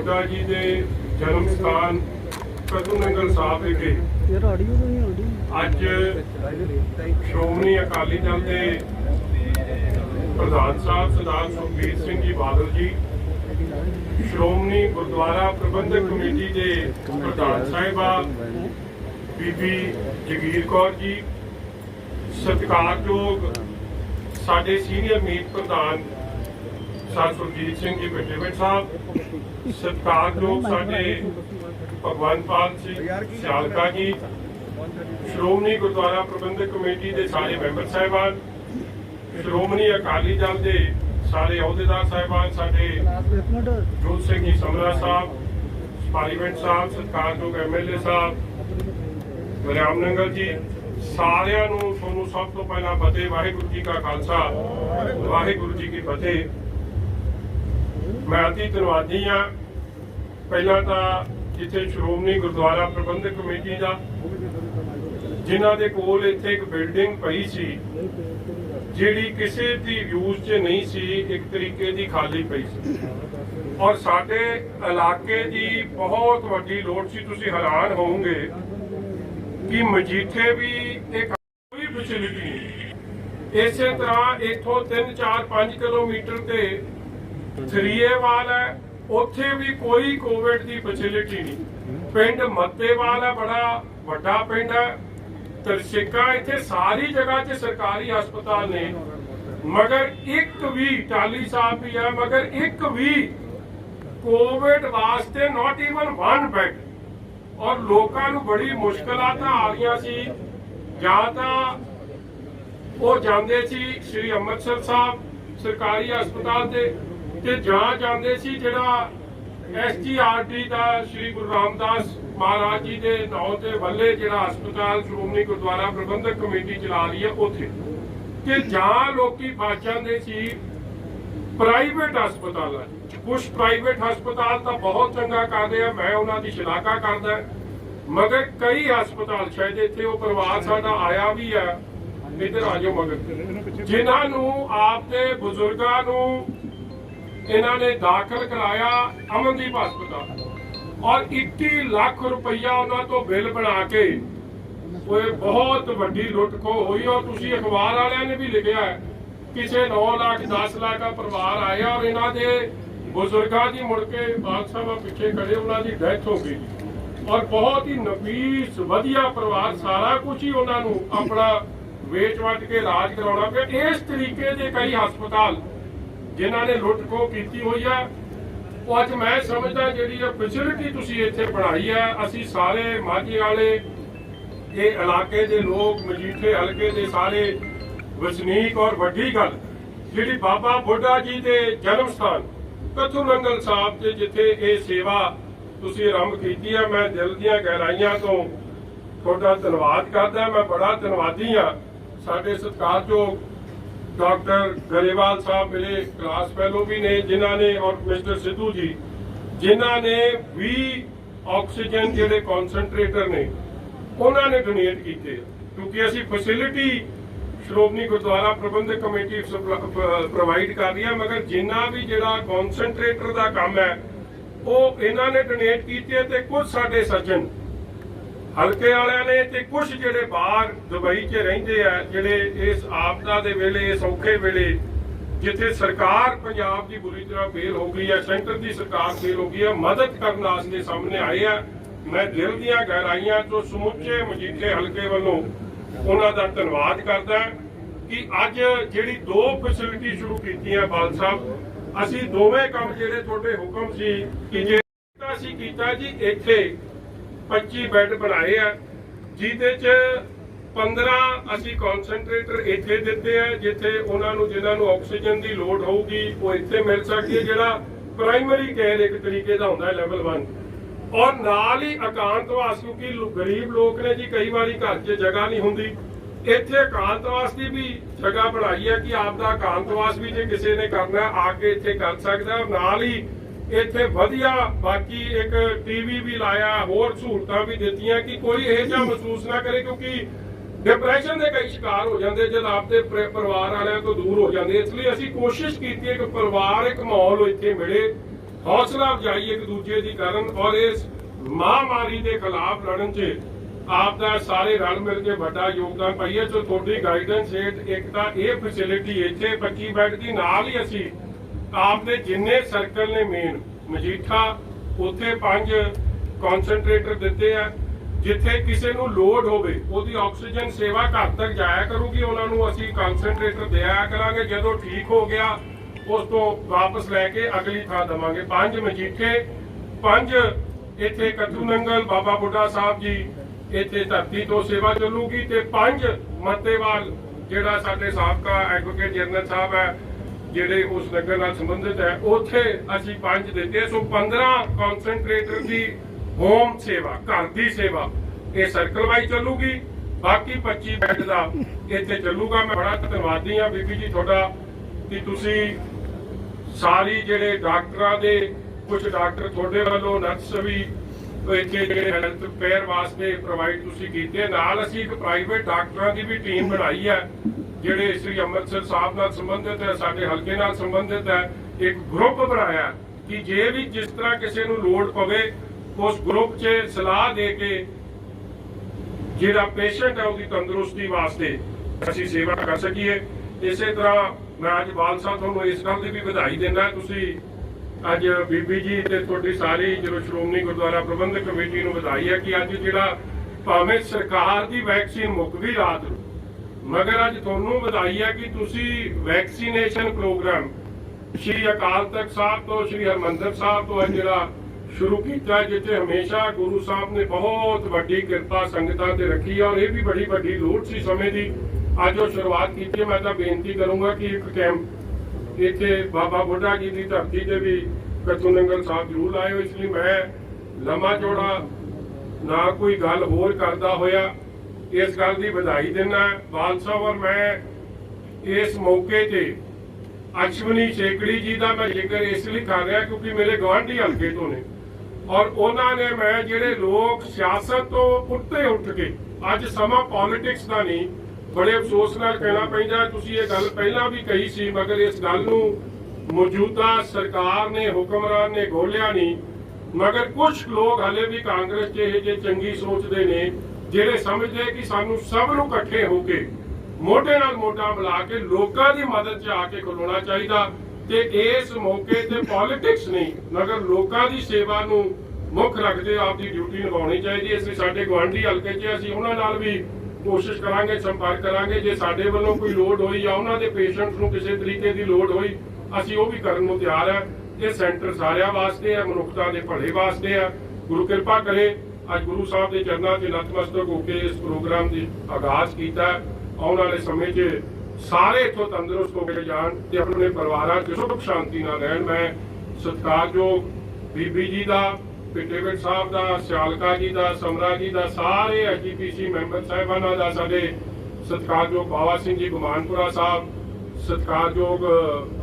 बुड्ढा जी के जन्म स्थान कदू नंगल साहब विखे अज श्रोमणी अकाली दल के प्रधान साहब सरदार सुखबीर सिंह जी बादल जी, श्रोमणी गुरुद्वारा प्रबंधक कमेटी के प्रधान साहिबा बीबी जगीर कौर जी, सत्कारयोग साडे सीनियर मीत प्रधान सर सुरजीत सिंह जी पिंडेविट साहब, सत्कारयोग साडे भगवंत पाल सिंह सियालका जी, श्रोमणी गुरुद्वारा प्रबंधक कमेटी के सारे मैंबर साहिबान, श्रोमणी अकाली दल के सारे अहुदेदार साहिबान, साडे जोत सिंह जी समरा साहब, पार्लीमेंट साहब, सत्कारयोग MLA साहब वरियाम नंगल जी, सारिਆਂ ਨੂੰ ਤੁਹਾਨੂੰ ਸਭ ਤੋਂ ਪਹਿਲਾਂ ਫਤਿਹ। ਵਾਹਿਗੁਰੂ ਜੀ ਕਾ ਖਾਲਸਾ, ਵਾਹਿਗੁਰੂ ਜੀ ਕੀ ਫਤਿਹ। ਮੈਂ ਅਤੀ ਧੰਨਵਾਦੀ ਹਾਂ ਪਹਿਲਾਂ ਤਾਂ ਜਿੱਥੇ ਸ਼੍ਰੋਮਣੀ ਗੁਰਦੁਆਰਾ ਪ੍ਰਬੰਧਕ ਕਮੇਟੀ ਦਾ, ਜਿਨ੍ਹਾਂ ਦੇ ਕੋਲ ਇੱਥੇ ਇੱਕ ਬਿਲਡਿੰਗ ਪਈ ਸੀ ਜਿਹੜੀ ਕਿਸੇ ਦੀ ਯੂਜ਼ 'ਚ ਨਹੀਂ ਸੀ, ਇੱਕ ਤਰੀਕੇ ਦੀ ਖਾਲੀ ਪਈ ਸੀ ਔਰ ਸਾਡੇ ਇਲਾਕੇ ਦੀ ਬਹੁਤ ਵੱਡੀ ਲੋੜ ਸੀ। ਤੁਸੀਂ ਹੈਰਾਨ ਹੋਵੋਗੇ कि मजीठे भी एक कोई फैसिलिटी नहीं। इस तरह इथों 3-4-5 किलोमीटर ते थरीएवाल है, उत्थे भी कोई कोविड की फैसिलिटी नहीं। पिंड मत्तेवाल है, बड़ा वड्डा पिंड है, तरसिका, इत्थे सारी जगह च सरकारी हस्पताल ने, मगर एक भी टाली साहब भी है, मगर एक भी कोविड वास्ते नॉट ईवन वन बेड। और लोगों को बड़ी मुश्किलात आ रही सी। ਜਾਂ ਤਾਂ ਉਹ ਜਾਂਦੇ ਸੀ श्री ਅੰਮ੍ਰਿਤਸਰ ਸਾਹਿਬ सरकारी हस्पताल ਤੇ ਜਾਂ ਜਾਂਦੇ ਸੀ ਜਿਹੜਾ SGRT ਦਾ श्री गुरु रामदास महाराज जी के नाम से ਵੱਲੇ ਜਿਹੜਾ हस्पताल श्रोमणी गुरुद्वारा प्रबंधक कमेटी चला रही है ਉੱਥੇ, ਤੇ ਜਾਂ ਲੋਕੀ ਫਸ ਜਾਂਦੇ ਸੀ प्राइवेट हस्पताल। कुछ प्राइवेट हस्पताल तो बहुत चंगा कर रहे हैं, मैं उन्होंने शलाघा करदा, मगर कई हस्पताल शायद इत्थे वो परिवार साडा आया भी है, इधर आ जाओ, मगर जिन्होंने आपके बुजुर्गों को इन्होंने दाखिल कराया अमनदीप हस्पताल और 21 लाख रुपया उन्होंने तो बिल बना के बहुत वड्डी लुट खो हुई। और तुसी अखबार वाले ने भी लिखा है किसी 9 लाख 10 लाख का परिवार आया और इन्हों के बुजुर्गों की मुड़ के बादशाह पिछे खड़े उन्होंने डेथ हो गई और बहुत ही नफीस वधिया परिवार सारा कुछ ही उन्होंने अपना वेच वट के इलाज कराना पिया। इस तरीके के कई हस्पताल जिन्होंने लुट खो की हुई है, अज मैं समझदा जी फैसिलिटी तुसीं इत्थे बनाई है, असीं सारे माझी वाले ये इलाके के लोग मजीठे हल्के के सारे वसनीक और वड्डी गल जी बाबा बुड्ढा जी के जन्म स्थान कथू नंगल साहब से जिथे ये सेवा तुसीं आरंभ की है, मैं दिल दी गहराइयां तो तुहाडा धन्नवाद करदा। मैं बड़ा धन्नवादी हाँ साडे सत्कारयोग डॉक्टर गरेवाल साहब मेरे क्लास फैलो भी ने, जिन्हां ने और मिस्टर सिद्धू जी जिन्हां ने 20 ऑक्सीजन जिहड़े कॉन्सनट्रेटर ने उन्होंने डोनेट किए, क्योंकि असीं फैसिलिटी श्रोमणी गुरुद्वारा प्रबंधक कमेटी प्रोवाइड कर रही है, मगर जिन्ना भी जिहड़ा कॉन्सनट्रेटर का काम है वो इन्होंने डोनेट किए ते कुछ साडे सज्जन हल्के वालियां ने ते कुछ जिहड़े बाहर दुबई च रहिंदे आ, जिहड़े इस आपदा दे वेले इस औखे वेले जिथे सरकार पंजाब की बुरी तरह फेल हो गई है, सेंटर की सरकार फेल हो गई है, मदद करने वास्ते सामने आए हैं। मैं दिल दी गहराइयां तो समुचे मजीठे हल्के वालों उन्हों का धन्यवाद करदा कि अज जिहड़ी 2 फैसिलिटी शुरू की है बाल साहब, असी दोवें काम जिहड़े तुहाडे हुक्म सी कि जे असीं कीता जी इत्थे 25 बैड बनाए हैं, जिहदे च 15 असीं कॉन्सनट्रेटर इत्थे दिते हैं, जिथे उन्होंने जिन्होंने ऑक्सीजन की लोड़ होगी वो इत्थे मिल सकती है, जिहड़ा प्राइमरी केयर एक तरीके का होंदा है लेवल 1। और नाल ही एकांतवास, क्योंकि गरीब लोग ने जी कई बार घर च जगह नहीं होंदी, इत्थे एकांतवास की भी जगह बनाई है कि आपका एकांतवास भी जे किसी ने करना आके इत्थे कर सकता है। नाल ही इत्थे वधिया बाकी एक टीवी भी लाया, होर सहूलतां भी दित्तियां कि कोई इह जिहा महसूस ना करे, क्योंकि डिप्रैशन के कई शिकार हो जाते जब आपके परिवार वाले तो दूर हो जाते। इसलिए असीं कोशिश की कि परिवार एक माहौल इत्थे मिले, ਹੌਸਲਾ ਅਫਜ਼ਾਈ ਇੱਕ ਦੂਜੇ ਦੀ ਕਰਨ ਔਰ ਇਸ ਮਹਾਮਾਰੀ ਦੇ ਖਿਲਾਫ ਲੜਨ 'ਚ ਆਪ ਦਾ ਸਾਰੇ ਰਲ ਮਿਲ ਕੇ ਵੱਡਾ ਯੋਗਦਾਨ ਪਾਈਏ। ਸੋ ਤੁਹਾਡੀ ਗਾਈਡੈਂਸ ਹੇਠ ਇੱਕ ਤਾਂ ਇਹ ਫੈਸਿਲਿਟੀ ਇੱਥੇ 25 ਬੈੱਡ ਦੀ, ਨਾਲ ਹੀ ਅਸੀਂ ਆਪ ਦੇ ਜਿੰਨੇ ਸਰਕਲ ਨੇ ਮੇਨ ਮਜੀਠਾ ਉੱਥੇ 5 ਕਨਸੈਂਟਰੇਟਰ ਦਿੱਤੇ ਆ। ਜਿੱਥੇ ਕਿਸੇ ਨੂੰ ਲੋਡ ਹੋਵੇ ਉਹਦੀ ਆਕਸੀਜਨ ਸੇਵਾ ਘਰ ਤੱਕ ਜਾਇਆ ਕਰੂਗੀ, ਉਹਨਾਂ ਨੂੰ ਅਸੀਂ ਕਨਸੈਂਟਰੇਟਰ ਦਿਆ ਕਰਾਂਗੇ। ਜਦੋਂ ਠੀਕ ਹੋ ਗਿਆ ਉਸ ਤੋਂ ਵਾਪਸ ਲੈ ਕੇ ਅਗਲੀ ਥਾਂ ਦੇਵਾਂਗੇ। 5 ਮਜੀਠੇ, 5 ਇੱਥੇ ਕੱਥੂ ਨੰਗਲ ਬਾਬਾ ਬੁੱਢਾ ਸਾਹਿਬ ਜੀ ਇੱਥੇ ਧਰਤੀ ਤੋਂ ਸੇਵਾ ਚੱਲੂਗੀ, ਤੇ 5 ਮੱਤੇਵਾਲ ਜਿਹੜਾ ਸਾਡੇ ਸਾਬਕਾ ਐਡਵੋਕੇਟ ਜਨਰਲ ਸਾਹਿਬ ਹੈ ਜਿਹੜੇ ਉਸ ਨਗਰ ਨਾਲ ਸੰਬੰਧਿਤ ਹੈ, ਉੱਥੇ ਅਸੀਂ 5 ਦਿੱਤੇ। ਸੋ 15 ਕਨਸੈਂਟਰੇਟਰ ਦੀ ਹੋਮ ਸੇਵਾ, ਘਰ ਦੀ ਸੇਵਾ ਇਹ ਸਰਕਲ ਵਾਈਜ਼ ਚੱਲੂਗੀ। ਬਾਕੀ 25 ਬੈੱਡ ਦਾ ਇੱਥੇ ਚੱਲੂਗਾ। ਮੈਂ ਬੜਾ ਧੰਨਵਾਦੀ ਹਾਂ ਬੀਬੀ ਜੀ ਤੁਹਾਡਾ ਕਿ ਤੁਸੀਂ ਸਾਰੀ ਜਿਹੜੇ ਡਾਕਟਰਾਂ ਦੇ ਕੁਝ ਡਾਕਟਰ ਤੁਹਾਡੇ ਵੱਲੋਂ ਨਰਸ ਵੀ ਇੱਥੇ ਜਿਹੜੇ ਹੈਲਥ ਕੇਅਰ ਵਾਸਤੇ ਪ੍ਰੋਵਾਈਡ ਤੁਸੀਂ ਕੀਤੇ। ਨਾਲ ਅਸੀਂ ਇੱਕ ਪ੍ਰਾਈਵੇਟ ਡਾਕਟਰਾਂ ਦੀ ਵੀ ਟੀਮ ਬਣਾਈ ਹੈ ਜਿਹੜੇ ਸ੍ਰੀ ਅੰਮ੍ਰਿਤਸਰ ਸਾਹਿਬ ਨਾਲ ਸੰਬੰਧਿਤ ਹੈ, ਸਾਡੇ ਹਲਕੇ ਨਾਲ ਸੰਬੰਧਿਤ ਹੈ। ਇੱਕ ਗਰੁੱਪ ਬਣਾਇਆ ਕਿ ਜੇ ਵੀ ਜਿਸ ਤਰ੍ਹਾਂ ਕਿਸੇ ਨੂੰ ਲੋੜ ਪਵੇ ਉਸ ਗਰੁੱਪ 'ਚ ਸਲਾਹ ਦੇ ਕੇ ਜਿਹੜਾ ਪੇਸ਼ੈਂਟ ਹੈ ਉਹਦੀ ਤੰਦਰੁਸਤੀ ਵਾਸਤੇ ਅਸੀਂ ਸੇਵਾ ਕਰ ਸਕੀਏ। ਇਸੇ ਤਰ੍ਹਾਂ ਮੈਂ ਅੱਜ ਬਾਲ ਸਾਹਿਬ ਤੁਹਾਨੂੰ ਇਸ ਗੱਲ ਦੀ ਵੀ ਵਧਾਈ ਦਿੰਦਾ, ਤੁਸੀਂ ਅੱਜ ਬੀਬੀ ਜੀ ਤੇ ਤੁਹਾਡੀ ਸਾਰੀ ਜਦੋਂ ਸ਼੍ਰੋਮਣੀ ਗੁਰਦੁਆਰਾ ਪ੍ਰਬੰਧਕ ਕਮੇਟੀ ਨੂੰ ਵਧਾਈ ਹੈ ਕਿ ਅੱਜ ਜਿਹੜਾ ਭਾਵੇਂ ਸਰਕਾਰ ਦੀ ਵੈਕਸੀਨ ਮੁੱਕ ਗਈ ਰਾਤ ਨੂੰ, ਮਗਰ ਅੱਜ ਤੁਹਾਨੂੰ ਵਧਾਈ ਹੈ ਕਿ ਤੁਸੀਂ ਵੈਕਸੀਨੇਸ਼ਨ ਪ੍ਰੋਗਰਾਮ ਸ਼੍ਰੀ ਅਕਾਲ ਤਖਤ ਸਾਹਿਬ ਤੋਂ ਸ਼੍ਰੀ ਹਰਿਮੰਦਰ ਸਾਹਿਬ ਤੋਂ ਜਿਹੜਾ ਸ਼ੁਰੂ ਕੀਤਾ, ਜਿੱਥੇ ਹਮੇਸ਼ਾ ਗੁਰੂ ਸਾਹਿਬ ਨੇ ਬਹੁਤ ਵੱਡੀ ਕਿਰਪਾ ਸੰਗਤਾਂ ਤੇ ਰੱਖੀ ਔਰ ਇਹ ਵੀ ਬੜੀ ਵੱਡੀ ਲੋੜ ਸੀ ਸਮੇਂ ਦੀ। ਅੱਜ ਉਹ ਸ਼ੁਰੂਆਤ ਕੀਤੀ। ਮੈਂ ਤਾਂ ਬੇਨਤੀ ਕਰੂੰਗਾ ਕਿ ਇੱਕ ਕੈਂਪ ਇੱਥੇ ਬਾਬਾ ਬੁੱਢਾ ਜੀ ਦੀ ਧਰਤੀ ਤੇ ਵੀ ਕੱਥੂ ਨੰਗਲ ਸਾਹਿਬ ਜ਼ਰੂਰ ਲਾਇਓ। ਇਸ ਲਈ ਮੈਂ ਲੰਮਾ ਚੌੜਾ ਨਾ ਕੋਈ ਗੱਲ ਹੋਰ ਕਰਦਾ ਹੋਇਆ ਇਸ ਗੱਲ ਦੀ ਵਧਾਈ ਦਿੰਦਾ ਬਾਲ ਸਾਹਿਬ। ਔਰ ਮੈਂ ਇਸ ਮੌਕੇ ਤੇ ਅਸ਼ਵਨੀ ਸ਼ੇਕੜੀ ਜੀ ਦਾ ਮੈਂ ਜ਼ਿਕਰ ਇਸ ਲਈ ਕਰ ਰਿਹਾ ਕਿਉਂਕਿ ਮੇਰੇ ਗੁਆਂਢੀ ਹਲਕੇ ਤੋਂ ਨੇ ਔਰ ਉਹਨਾਂ ਨੇ ਮੈਂ ਜਿਹੜੇ ਲੋਕ ਸਿਆਸਤ ਤੋਂ ਉੱਤੇ ਉੱਠ ਕੇ ਅੱਜ ਸਮਾਂ ਪੋਲਿਟਿਕਸ ਦਾ ਨਹੀਂ, ਬੜੇ ਅਫਸੋਸ ਨਾਲ ਕਹਿਣਾ ਪੈਂਦਾ ਤੁਸੀਂ ਇਹ ਗੱਲ ਪਹਿਲਾਂ ਵੀ ਕਹੀ ਸੀ ਮਗਰ ਇਸ ਗੱਲ ਨੂੰ ਮੌਜੂਦਾ ਸਰਕਾਰ ਨੇ ਹੁਕਮਰਾਨ ਨੇ ਗੋਲਿਆ ਨਹੀਂ। ਮਗਰ ਕੁਝ ਲੋਕ ਹਲੇ ਵੀ ਕਾਂਗਰਸ 'ਚ ਇਹ ਜੇ ਚੰਗੀ ਸੋਚਦੇ ਨੇ ਜਿਹੜੇ ਸਮਝਦੇ ਕਿ ਸਾਨੂੰ ਸਭ ਨੂੰ ਇਕੱਠੇ ਹੋ ਕੇ ਮੋਢੇ ਨਾਲ ਮੋਢਾ ਮਿਲਾ ਕੇ ਲੋਕਾਂ ਦੀ ਮਦਦ 'ਚ ਆ ਕੇ ਖਲੋਣਾ ਚਾਹੀਦਾ ਤੇ ਇਸ ਮੌਕੇ ਤੇ ਪੋਲਿਟਿਕਸ ਨਹੀਂ ਮਗਰ ਲੋਕਾਂ ਦੀ ਸੇਵਾ ਨੂੰ ਮੁੱਖ ਰੱਖਦੇ ਆਪਦੀ ਡਿਊਟੀ ਨਿਭਾਉਣੀ ਚਾਹੀਦੀ। ਇਸ ਲਈ ਸਾਡੇ ਗੁਆਂਢੀ ਹਲਕੇ 'ਚ ਅਸੀਂ ਉਹਨਾਂ ਨਾਲ ਵੀ ਕੋਸ਼ਿਸ਼ ਕਰਾਂਗੇ, ਸੰਪਰਕ ਕਰਾਂਗੇ। ਜੇ ਸਾਡੇ ਵੱਲੋਂ ਕੋਈ ਲੋੜ ਹੋਈ ਜਾਂ ਉਹਨਾਂ ਦੇ ਪੇਸ਼ੈਂਟਸ ਨੂੰ ਕਿਸੇ ਤਰੀਕੇ ਦੀ ਲੋੜ ਹੋਈ ਅਸੀਂ ਉਹ ਵੀ ਕਰਨ ਨੂੰ ਤਿਆਰ ਹੈ। ਇਹ ਸੈਂਟਰ ਸਾਰਿਆਂ ਵਾਸਤੇ ਹੈ, ਮਨੁੱਖਤਾ ਦੇ ਭਲੇ ਵਾਸਤੇ ਹੈ। ਗੁਰੂ ਕਿਰਪਾ ਕਰੇ ਅੱਜ ਗੁਰੂ ਸਾਹਿਬ ਦੇ ਚਰਨਾਂ 'ਚ ਨਤਮਸਤਕ ਹੋ ਕੇ ਇਸ ਪ੍ਰੋਗਰਾਮ ਦੀ ਆਗਾਜ਼ ਕੀਤਾ। ਆਉਣ ਵਾਲੇ ਸਮੇਂ 'ਚ ਸਾਰੇ ਇੱਥੋਂ ਤੰਦਰੁਸਤ ਹੋ ਕੇ ਜਾਣ ਤੇ ਆਪਣੇ ਪਰਿਵਾਰਾਂ 'ਚ ਸੁਖ ਸ਼ਾਂਤੀ ਨਾਲ ਰਹਿਣ। ਮੈਂ ਸਤਿਕਾਰਯੋਗ ਬੀਬੀ ਜੀ ਦਾ, ਪਿੰਡੇਵਿੰਡ ਸਾਹਿਬ ਦਾ, ਸਿਆਲਕਾ ਜੀ ਦਾ, ਸਮਰਾ ਜੀ ਦਾ, ਸਾਰੇ ਐਸਜੀਪੀਸੀ ਮੈਂਬਰ ਸਾਹਿਬਾਨਾਂ ਦਾ, ਸਾਡੇ ਸਤਿਕਾਰਯੋਗ ਬਾਵਾ ਸਿੰਘ ਜੀ ਗੁਮਾਨਪੁਰਾ ਸਾਹਿਬ, ਸਤਿਕਾਰਯੋਗ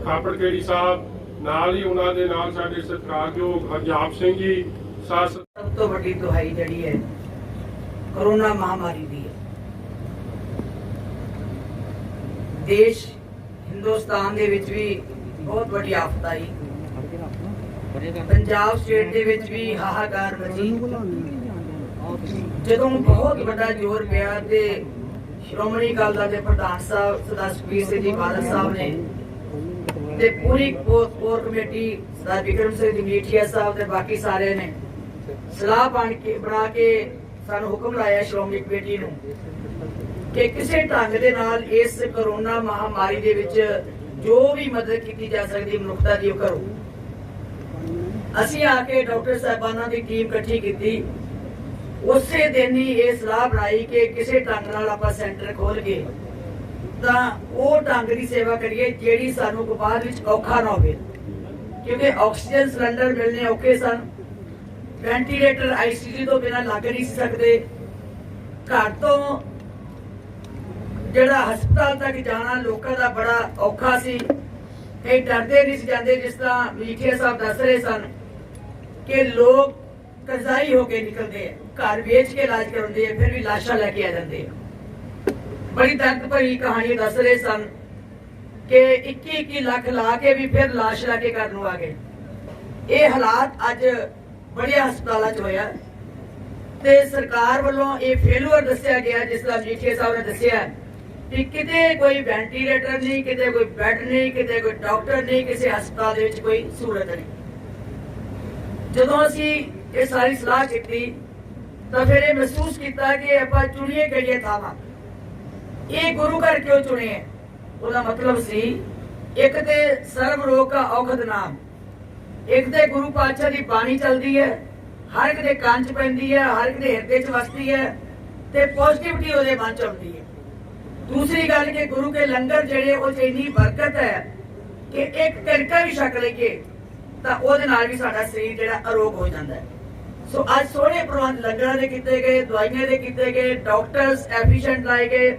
ਖਾਪੜਕੇੜੀ ਸਾਹਿਬ, ਨਾਲ ਹੀ ਉਹਨਾਂ ਦੇ ਨਾਲ ਸਾਡੇ ਸਤਿਕਾਰਯੋਗ ਹਰਜਾਪ ਸਿੰਘ ਜੀ। ਸਭ ਤੋਂ ਵੱਡੀ ਦੁਹਾਈ ਜਿਹੜੀ ਹੈ ਕੋਰੋਨਾ ਮਹਾਮਾਰੀ ਦੀ ਹੈ। ਦੇਸ਼ ਹਿੰਦੁਸਤਾਨ ਦੇ ਵਿੱਚ ਵੀ ਬਹੁਤ ਵੱਡੀ ਆਫਤ ਆਈ, ਪੰਜਾਬ ਸਟੇਟ ਦੇ ਵਿੱਚ ਵੀ ਹਾਹਾਕਾਰ ਮਚੀ। ਜਦੋਂ ਬਹੁਤ ਵੱਡਾ ਜ਼ੋਰ ਪਿਆ ਤੇ ਸ਼੍ਰੋਮਣੀ ਅਕਾਲੀ ਦਲ ਦੇ ਪ੍ਰਧਾਨ ਸਾਹਿਬ ਸਰਦਾਰ ਸੁਖਬੀਰ ਸਿੰਘ ਜੀ ਬਾਦਲ ਸਾਹਿਬ ਨੇ ਤੇ ਪੂਰੀ ਕੋਰ ਕਮੇਟੀ ਸਰਦਾਰ ਵਿਕਰਮ ਸਿੰਘ ਜੀ ਮਜੀਠੀਆ ਸਾਹਿਬ ਤੇ ਬਾਕੀ ਸਾਰਿਆਂ ਨੇ ਸਲਾਹ ਬਣਾ ਕੇ ਸਾਨੂੰ ਹੁਕਮ ਲਾਇਆ ਸ਼੍ਰੋਮਣੀ ਕਮੇਟੀ ਨੂੰ ਕਿ ਕਿਸੇ ਢੰਗ ਦੇ ਨਾਲ ਇਸ ਕਰੋਨਾ ਮਹਾਮਾਰੀ ਦੇ ਵਿੱਚ ਜੋ ਵੀ ਮਦਦ ਕੀਤੀ ਜਾ ਸਕਦੀ ਮਨੁੱਖਤਾ ਦੀ ਉਹ ਕਰੋ। ਅਸੀਂ ਆ ਕੇ ਡਾਕਟਰ ਸਾਹਿਬਾਨਾਂ ਦੀ ਟੀਮ ਇਕੱਠੀ ਕੀਤੀ। ਉਸੇ ਦਿਨ ਹੀ ਇਹ ਸਲਾਹ ਬਣਾਈ ਕਿ ਕਿਸੇ ਢੰਗ ਨਾਲ ਆਪਾਂ ਸੈਂਟਰ ਖੋਲ ਕੇ ਤਾਂ ਉਹ ਢੰਗ ਦੀ ਸੇਵਾ ਕਰੀਏ ਜਿਹੜੀ ਸਾਨੂੰ ਬਾਅਦ ਵਿੱਚ ਔਖਾ ਨਾ ਹੋਵੇ, ਕਿਉਂਕਿ ਆਕਸੀਜਨ ਸਿਲੰਡਰ ਮਿਲਣੇ ਔਖੇ ਸਨ, ਵੈਂਟੀਲੇਟਰ ਆਈਸੀਯੂ ਤੋਂ ਬਿਨਾਂ ਲੱਗ ਨਹੀਂ ਸਕਦੇ, ਘਰ ਤੋਂ ਜਿਹੜਾ ਹਸਪਤਾਲ ਤੱਕ ਜਾਣਾ ਲੋਕਾਂ ਦਾ ਬੜਾ ਔਖਾ ਸੀ। ਕਈ ਡਰਦੇ ਨਹੀਂ ਸੀ ਜਾਂਦੇ, ਜਿਸ ਤਰ੍ਹਾਂ ਮਜੀਠੀਆ ਸਾਹਿਬ ਦੱਸ ਰਹੇ ਸਨ ਕਿ ਲੋਕ ਕਰਜ਼ਾਈ ਹੋ ਕੇ ਨਿਕਲਦੇ ਆ, ਘਰ ਵੇਚ ਕੇ ਇਲਾਜ ਕਰਾਉਂਦੇ ਆ, ਫਿਰ ਵੀ ਲਾਸ਼ਾਂ ਲੈ ਕੇ ਆ ਜਾਂਦੇ ਆ। ਬੜੀ ਦਰਦ ਭਰੀ ਕਹਾਣੀ ਦੱਸ ਰਹੇ ਸਨ ਕਿ 21 ਲੱਖ ਲਾ ਕੇ ਵੀ ਫਿਰ ਲਾਸ਼ ਲੈ ਕੇ ਘਰ ਨੂੰ ਆ ਗਏ। ਇਹ ਹਾਲਾਤ ਅੱਜ ਬੜੇ ਹਸਪਤਾਲਾਂ 'ਚ ਹੋਇਆ ਤੇ ਸਰਕਾਰ ਵੱਲੋਂ ਇਹ ਫੇਲੂਅਰ ਦੱਸਿਆ ਗਿਆ, ਜਿਸ ਤਰ੍ਹਾਂ ਮਜੀਠੀਆ ਸਾਹਿਬ ਨੇ ਦੱਸਿਆ ਕਿ ਕਿਤੇ ਕੋਈ ਵੈਂਟੀਲੇਟਰ ਨਹੀਂ, ਕਿਤੇ ਕੋਈ ਬੈੱਡ ਨਹੀਂ, ਕਿਤੇ ਕੋਈ ਡਾਕਟਰ ਨਹੀਂ, ਕਿਸੇ ਹਸਪਤਾਲ ਦੇ ਵਿੱਚ ਕੋਈ ਸਹੂਲਤ ਨਹੀਂ। ਜਦੋਂ ਅਸੀਂ ਇਹ ਸਾਰੀ ਸਲਾਹ ਕੀਤੀ ਤਾਂ ਫਿਰ ਇਹ ਮਹਿਸੂਸ ਕੀਤਾ ਕਿ ਆਪਾਂ ਚੁਣੀਏ ਕਿਹੜੀਆਂ ਥਾਵਾਂ। ਇਹ ਗੁਰੂ ਘਰ ਕਿਉਂ ਚੁਣੇ ਹੈ? ਉਹਦਾ ਮਤਲਬ ਸੀ ਇੱਕ ਤੇ ਸਰਬ ਰੋਗ ਦਾ ਔਖਦ ਨਾਮ, ਇੱਕ ਤੇ ਗੁਰੂ ਪਾਤਸ਼ਾਹ ਦੀ ਬਾਣੀ ਚੱਲਦੀ ਹੈ, ਹਰ ਇੱਕ ਦੇ ਕੰਨ 'ਚ ਪੈਂਦੀ ਹੈ, ਹਰ ਇੱਕ ਦੇ ਹਿਰਦੇ 'ਚ ਵਸਦੀ ਹੈ ਤੇ ਪੋਜ਼ਿਟਿਵਿਟੀ ਉਹਦੇ ਮਨ 'ਚ ਆਉਂਦੀ ਹੈ। दूसरी गल कि गुरु के लंगर जेडे वो इन्नी बरकत है कि एक कणका भी छक लईए तां ओहदे नाल भी साडा शरीर जेड़ा अरोग हो जाता है। सो अज सोहणे प्रबंध लंगरां दे कीते गए, दवाइयां दे कीते गए, डॉक्टर्स एफिशिएंट लाए गए,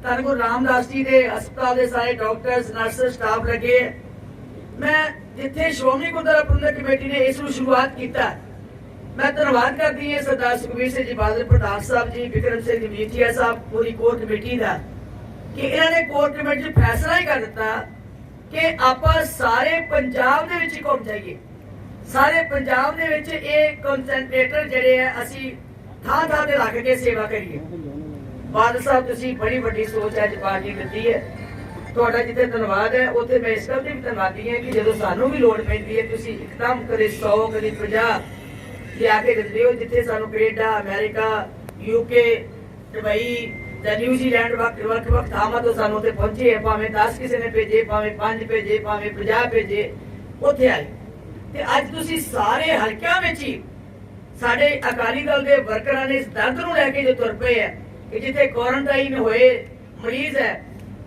धन गुरु रामदास जी दे हस्पताल दे सारे डॉक्टर्स नर्स स्टाफ लगे। मैं जिथे श्रोमणी गुरुद्वारा प्रबंधक कमेटी ने इस शुरुआत किया, मैं धन्यवाद करती हूं सरदार सुखबीर सिंह जी बादल प्रधान साहब जी, विक्रम सिंह मजीठिया साहब, पूरी कोर कमेटी का कि इन्होंने कोर कमेटी च फैसला ही कर दिता कि आप सारे पंजाब दे विच घुम जाइए, सारे पंजाब दे विच ये कंसनट्रेटर जिहड़े है असीं थां थां ते रख के सेवा करिए। बादल साहब तुसीं बड़ी वड्डी सोच अज पार्टी दित्ती है, तुहाडा जिथे धन्नवाद है उत्थे मैं इस गल ते भी धन्नवादी हां कि जदों सानूं भी लोड़ पैंदी है तुसीं एकदम कदे 100 कदे 50 लिया के दिंदे हो। जिथे सानूं Canada, America, UK, Dubai, New Zealand वक्त थावां तो सानूं उत्थे पहुंचे है, भावें 10 किसी ने भेजे, भावें 5 भेजे, भावें 50 भेजे, उत्थे आए ते अज तुसीं सारे हलकियां विच ही साडे अकाली दल दे वर्करां ने इस दर्द नूं लैके जो तुर पए है कि जिथे क्वारंटाइन होए मरीज है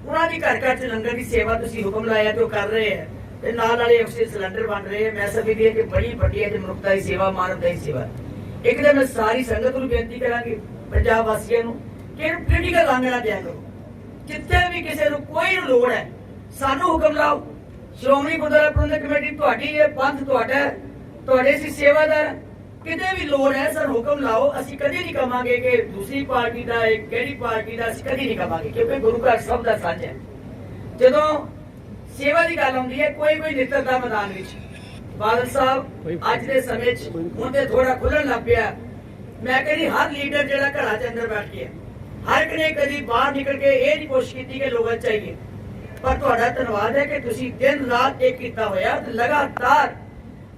उन्हां दी घर घर च लंगर की सेवा तुसीं हुक्म लाया तो कर रहे हैं ते नाल वाले ऑक्सीजन सिलेंडर बन रहे हैं। मैं समझदी हां कि बड़ी वड्डी है मनुखता दी सेवा, मानवता दी सेवा। एक दिन मैं सारी संगत नूं बेनती करांगी, पंजाब वासियां नूं कि पोलिटिकल रंग ना दिया करो। जिथे भी किसी को कोई लोड़ है सानू हुक्म लाओ। श्रोमणी गुरुद्वारा प्रबंधक कमेटी तुहाडी है, पंथ तुहाडा है, तुहाडे सी सेवादार, किते भी लोड़ है सर हुक्म लाओ। असीं कदी नहीं कहांगे कि दूसरी पार्टी दा एक किहड़ी पार्टी दा, असीं कदी नहीं कहांगे क्योंकि गुरु घर सब दा सांझ है। जदों सेवा की गल आउंदी है कोई कोई नित्रता मैदान विच, बादल साहब अज दे समय च हुण ते थोड़ा खुलण लग पिया। मैं कहनी हर लीडर जिहड़ा घरां च अंदर बैठ के हर एक ने कभी बाहर निकल के ये नहीं कोशिश की कि लोगों चाहिए, पर तुहाडा धन्नवाद है कि तुसीं दिन रात एक किया होया लगातार।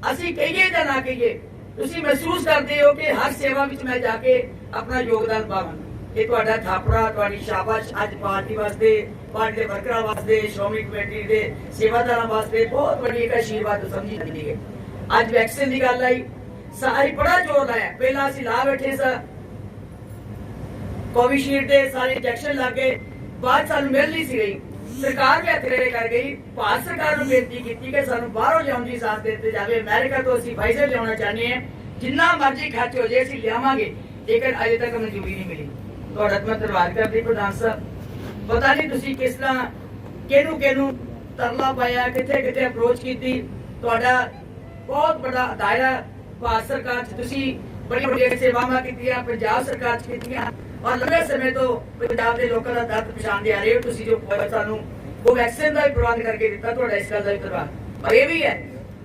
असीं कहिए या ना कहिए तुसीं महसूस करते हो कि हर सेवा विच मैं जाके अपना योगदान पावां। ये तुहाडा थापड़ा, तुहाडी शाबाश अज पार्टी वास्ते, पार्टी के वर्करां वास्ते, श्रोमणी कमेटी के सेवादारां वास्ते बहुत बड़ी एक आशीर्वाद समझी जाती है। अज वैक्सीन की गल आई, सारी बड़ा जोर लाया। पहला असीं ला बैठे सा कोविशील्ड के सारे इंजेक्शन लग गए, बाद सानू मिल नहीं सी रही, सरकार भी हथेरे कर गई। भारत सरकार को बेनती की कि सानू बाहरों लियाउण दी इजाजत दित्ती जावे। अमेरिका तो असीं फाइजर लियाउणा चाहते हैं, जिन्ना मर्जी खर्च हो जाए असीं लियावांगे, लेकिन अजे तक मंजूरी नहीं मिली। तुहाडा मैं धन्नवाद करदी प्रधान साहब। पता नहीं तुसीं किस तरह किहनूं किहनूं तरला पाया, किथे किथे अप्रोच कीती। तुहाडा बहुत बड़ा दायरा भारत सरकार च तुसीं बड़ी बड़ी सेवावां कीतियां, पंजाब सरकार च कीतियां और लंबे समय तो पंजाब के लोगों का दर्द पछाणदे आ रहे हो। तुसीं जो सानू वो वैक्सीन का भी प्रबंध करके दिता, तुहाडा इस गल का भी धन्नवाद। पर यह भी है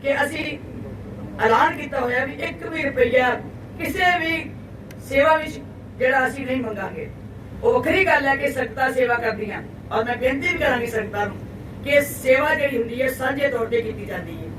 कि असीं ऐलान किया होया भी 1 भी रुपया किसी भी सेवा विच जिहड़ा असीं नहीं मंगांगे। वो वखरी गल है कि संगतां सेवा करदियां और मैं बेनती भी करांगी संगतां नूं कि सेवा जिहड़ी हुंदी है सांझे तौर ते कीती जांदी है।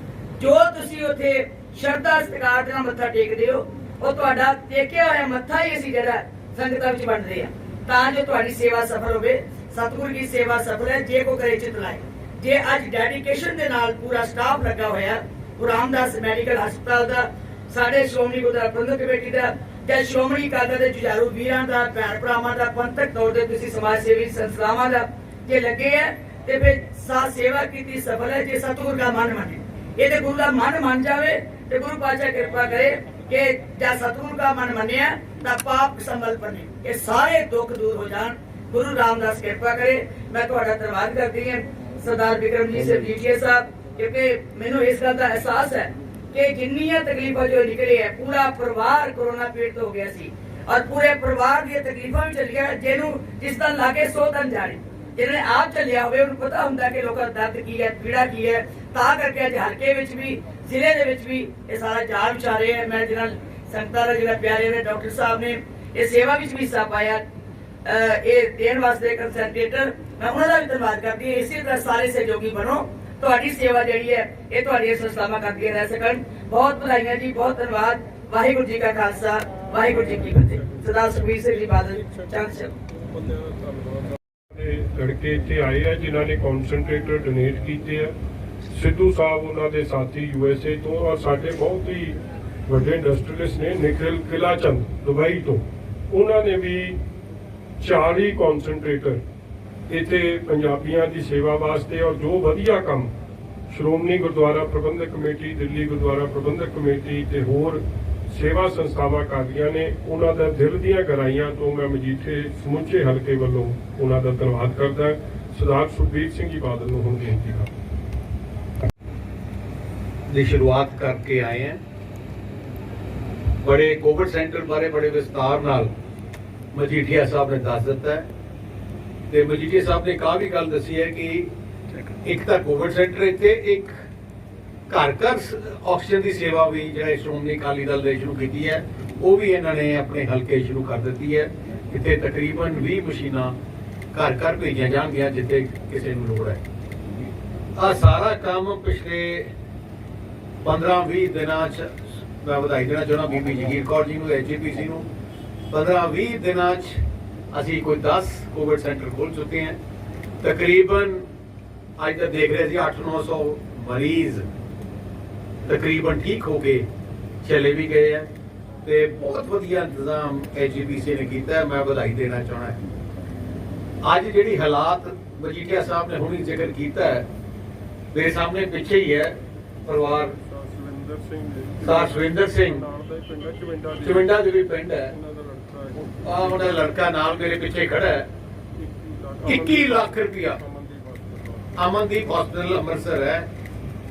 जो तुसीं उत्थे श्रद्धा सत्कार दे नाल मत्था टेकदे हो ਉਹ ਤੁਹਾਡਾ ਟੇਕਿਆ ਹੋਇਆ ਮੱਥਾ ਹੀ ਅਸੀਂ ਜਿਹੜਾ ਸੰਗਤਾਂ ਵਿੱਚ ਵੰਡਦੇ ਆ ਤਾਂ ਜੋ ਤੁਹਾਡੀ ਸੇਵਾ ਸਫਲ ਹੋਵੇ। ਸਤਿਗੁਰ ਦੀ ਸੇਵਾ ਸਫਲ ਹੈ ਜੇ ਕੋ ਕਰੇ ਚਿਤ ਲਾਏ। ਜੇ ਅੱਜ ਡੈਡੀਕੇਸ਼ਨ ਦੇ ਨਾਲ ਪੂਰਾ ਸਟਾਫ ਲੱਗਾ ਹੋਇਆ ਗੁਰੂ ਰਾਮਦਾਸ ਮੈਡੀਕਲ ਹਸਪਤਾਲ ਦਾ, ਸਾਡੇ ਸ਼੍ਰੋਮਣੀ ਗੁਰਦੁਆਰਾ ਪ੍ਰਬੰਧਕ ਕਮੇਟੀ ਦਾ, ਜਾਂ ਸ਼੍ਰੋਮਣੀ ਅਕਾਲੀ ਦਲ ਦੇ ਜੁਝਾਰੂ ਵੀਰਾਂ ਦਾ, ਭੈਣ ਭਰਾਵਾਂ ਦਾ, ਪੰਥਕ ਤੌਰ ਤੇ ਤੁਸੀਂ ਸਮਾਜ ਸੇਵੀ ਸੰਸਥਾਵਾਂ ਦਾ ਜੇ ਲੱਗੇ ਹੈ ਤੇ ਫਿਰ ਸਾਥ ਸੇਵਾ ਕੀਤੀ ਸਫਲ ਹੈ। ਜੇ ਸਤਿਗੁਰ ਦਾ ਮਨ ਮੰਨੇ, ਇਹ ਤੇ ਗੁਰੂ ਦਾ ਮਨ ਮੰਨ ਜਾਵੇ ਤੇ ਗੁਰੂ ਪਾਤਸ਼ਾਹ ਕਿਰਪਾ ਕਰੇ कि जा सतगुरु का मन मनिया ता पाप संभल बने, ये सारे दुख दूर हो जान। गुरु रामदास कृपा करे। मैं तुहाडा धन्नवाद करती हूं सरदार विक्रम जी से मजीठिया साहब, क्योंकि मैनू इस गल का एहसास है कि जिन्नियां तकलीफां जो निकली है पूरा परिवार कोरोना पीड़ित हो गया सी और पूरे परिवार दी तकलीफां भी चलियां जिन्हों जिस दिन लागे 100 दिन जाने ਜਿਹਨੇ ਆਪ ਚੱਲਿਆ ਹੋਵੇ ਉਹਨੂੰ ਪਤਾ ਹੁੰਦਾ ਕਿ ਲੋਕਾਂ ਦਾ ਦਰਦ ਕੀ ਹੈ, ਪੀੜਾ ਕੀ ਹੈ। ਤਾਂ ਕਰਕੇ ਅੱਜ ਹਲਕੇ ਵਿੱਚ ਵੀ, ਜ਼ਿਲ੍ਹੇ ਦੇ ਵਿੱਚ ਵੀ ਇਹ ਸਾਰਾ ਜਾਲ ਵਿਚਾ ਰਹੇ ਹੈ। ਮੈਂ ਜਿਹਨਾਂ ਸੰਗਤਾਂ ਦਾ ਜਿਹੜਾ ਪਿਆਰੇ ਨੇ ਡਾਕਟਰ ਸਾਹਿਬ ਨੇ ਇਹ ਸੇਵਾ ਵਿੱਚ ਵੀ ਹਿੱਸਾ ਪਾਇਆ, ਇਹ ਦੇਣ ਵਾਸਤੇ ਕੰਸੈਂਟਰੇਟਰ, ਮੈਂ ਉਹਨਾਂ ਦਾ ਵੀ ਧੰਨਵਾਦ ਕਰਦੀ ਹਾਂ। ਇਸੇ ਤਰ੍ਹਾਂ ਸਾਰੇ ਸਹਿਯੋਗੀ ਬਣੋ, ਤੁਹਾਡੀ ਸੇਵਾ ਜਿਹੜੀ ਹੈ ਇਹ ਤੁਹਾਡੀਆਂ ਸੰਸਥਾਵਾਂ ਕਰਦੀਆਂ ਰਹਿ ਸਕਣ। ਬਹੁਤ ਵਧਾਈਆਂ ਜੀ, ਬਹੁਤ ਧੰਨਵਾਦ। ਵਾਹਿਗੁਰੂ ਜੀ ਕਾ ਖਾਲਸਾ, ਵਾਹਿਗੁਰੂ ਜੀ ਕੀ ਫਤਿਹ। ਸਰਦਾਰ ਸੁਖਬੀਰ ਸਿੰਘ ਜੀ ਬਾਦਲ, ਚੰਦ ਲੜਕੇ ਇੱਥੇ ਆਏ ਆ ਜਿਨ੍ਹਾਂ ਨੇ ਕਨਸੈਂਟਰੇਟਰ ਡੋਨੇਟ ਕੀਤੇ ਆ। ਸਿੱਧੂ ਸਾਹਿਬ ਉਹਨਾਂ ਦੇ ਸਾਥੀ USA ਤੋਂ, ਔਰ ਸਾਡੇ ਬਹੁਤ ਹੀ ਵੱਡੇ ਇੰਡਸਟਰੀਅਲਿਸਟ ਨੇ ਨਿਖਿਲ ਕਿਲਾਚੰਦ ਦੁਬਈ ਤੋਂ, ਉਹਨਾਂ ਨੇ ਵੀ 40 ਕਨਸੈਂਟਰੇਟਰ ਇੱਥੇ ਪੰਜਾਬੀਆਂ ਦੀ ਸੇਵਾ ਵਾਸਤੇ, ਔਰ ਜੋ ਵਧੀਆ ਕੰਮ ਸ਼੍ਰੋਮਣੀ ਗੁਰਦੁਆਰਾ ਪ੍ਰਬੰਧਕ ਕਮੇਟੀ, ਦਿੱਲੀ ਗੁਰਦੁਆਰਾ ਪ੍ਰਬੰਧਕ ਕਮੇਟੀ ਤੇ ਹੋਰ ਸੇਵਾ ਸੰਸਥਾਵਾਂ ਕਰਦੀਆਂ ਨੇ, ਉਹਨਾਂ ਦਾ ਦਿਲ ਦੀਆਂ ਗਹਿਰਾਈਆਂ ਤੋਂ ਮੈਂ ਮਜੀਠੇ ਸਮੁੱਚੇ ਹਲਕੇ ਵੱਲੋਂ ਉਹਨਾਂ ਦਾ ਧੰਨਵਾਦ ਕਰਦਾ। ਸਰਦਾਰ ਸੁਖਬੀਰ ਸਿੰਘ ਜੀ ਬਾਦਲ ਨੂੰ ਹੁਣ ਬੇਨਤੀ ਕਰਦਾ ਦੀ ਸ਼ੁਰੂਆਤ ਕਰਕੇ ਆਏ ਹਾਂ। ਬੜੇ ਕੋਵਿਡ ਸੈਂਟਰ ਬਾਰੇ ਬੜੇ ਵਿਸਤਾਰ ਨਾਲ ਮਜੀਠੀਆ ਸਾਹਿਬ ਨੇ ਦੱਸ ਦਿੱਤਾ ਹੈ ਤੇ ਮਜੀਠੀਆ ਸਾਹਿਬ ਨੇ ਇੱਕ ਵੀ ਗੱਲ ਦੱਸੀ ਹੈ ਕਿ ਇੱਕ ਤਾਂ ਕੋਵਿਡ ਸੈਂਟਰ ਇੱਥੇ, ਇੱਕ ਘਰ ਘਰ ਆਕਸੀਜਨ ਦੀ ਸੇਵਾ ਵੀ ਜਿਹੜਾ ਸ਼੍ਰੋਮਣੀ ਅਕਾਲੀ ਦਲ ਨੇ ਸ਼ੁਰੂ ਕੀਤੀ ਹੈ, ਉਹ ਵੀ ਇਹਨਾਂ ਨੇ ਆਪਣੇ ਹਲਕੇ ਸ਼ੁਰੂ ਕਰ ਦਿੱਤੀ ਹੈ। ਇੱਥੇ ਤਕਰੀਬਨ 20 ਮਸ਼ੀਨਾਂ ਘਰ ਘਰ ਭੇਜੀਆਂ ਜਾਣਗੀਆਂ ਜਿੱਥੇ ਕਿਸੇ ਨੂੰ ਲੋੜ ਹੈ। ਆ ਸਾਰਾ ਕੰਮ ਪਿਛਲੇ 15-20 ਦਿਨਾਂ 'ਚ ਮੈਂ ਵਧਾਈ ਦੇਣਾ ਚਾਹੁੰਦਾ ਬੀਬੀ ਜਗੀਰ ਕੌਰ ਜੀ ਨੂੰ, HGPC ਨੂੰ। 15-20 ਦਿਨਾਂ 'ਚ ਅਸੀਂ ਕੋਈ 10 ਕੋਵਿਡ ਸੈਂਟਰ ਖੋਲ ਚੁੱਕੇ ਹਾਂ। ਤਕਰੀਬਨ ਅੱਜ ਤੱਕ ਦੇਖ ਰਹੇ ਸੀ 800-900 ਮਰੀਜ਼ ਤਕਰੀਬਨ ਠੀਕ ਹੋ ਕੇ ਚਲੇ ਵੀ ਗਏ ਆ ਤੇ ਬਹੁਤ ਵਧੀਆ ਇੰਤਜ਼ਾਮ HGPC ਨੇ ਕੀਤਾ। ਮੈਂ ਵਧਾਈ ਦੇਣਾ ਚਾਹੁੰਦਾ। ਅੱਜ ਜਿਹੜੀ ਹਾਲਾਤ ਮਜੀਠੀਆ ਸਾਹਿਬ ਨੇ ਹੁਣੀ ਜ਼ਿਕਰ ਕੀਤਾ ਹੈ, ਮੇਰੇ ਸਾਹਮਣੇ ਪਿੱਛੇ ਹੀ ਹੈ ਪਰਿਵਾਰ ਸਰਦਾਰ ਸੁਰਿੰਦਰ ਸਿੰਘ, ਚਵਿੰਡਾ ਦੇ ਵੀ ਪਿੰਡ ਹੈ, ਉਹਨਾਂ ਦਾ ਲੜਕਾ ਨਾਲ ਮੇਰੇ ਪਿੱਛੇ ਖੜਾ ਹੈ। 21 ਲੱਖ ਰੁਪਇਆ ਅਮਨਦੀਪ ਹਸਪੀਟਲ ਅੰਮ੍ਰਿਤਸਰ ਹੈ,